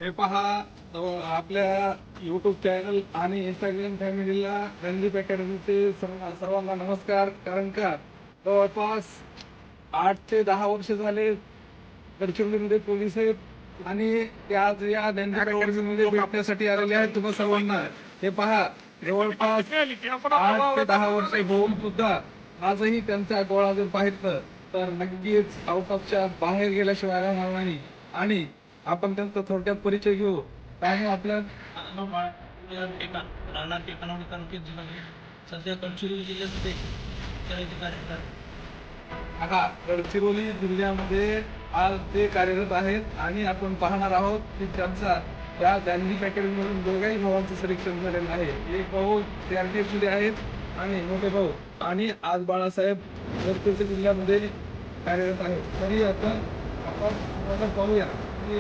हे पहा, आपल्या युट्यूब चॅनल आणि इंस्टाग्राम फॅमिलीला रणदीप अकॅडमीचे सर्वांना नमस्कार. कारण का जवळपास 8 ते 10 वर्ष झाले गडचिरोलीमध्ये पोलीस आहेत आणि ते आज या रणदीप अकॅडमीमध्ये भेटण्यासाठी आलेले आहेत तुम्हा सर्वांना. हे पहा, जवळपास 8 ते 10 वर्ष होऊन सुद्धा आजही त्यांचा डोळा जर पाहिलं तर नक्कीच आउट ऑफच्या बाहेर गेल्याशिवाय राहणार नाही. आणि आपण त्यांचा थोडक्यात परिचय घेऊ. काय आपल्या राहणार टेकानवडी तालुक्यात जिल्हा सध्या गडचिरोली जिल्ह्यामध्ये गडचिरोली जिल्ह्यामध्ये आज ते कार्यरत आहेत आणि आपण पाहणार आहोत की त्यांचा त्या रणदीप अकॅडमीमधून दोघाही भावांचं सिलेक्शन झालेलं आहे. एक भाऊ CRPF मध्ये आहेत आणि मोठे भाऊ आणि आज बाळासाहेब गडचिरोली जिल्ह्यामध्ये कार्यरत आहेत. तरी आपण पाहूया की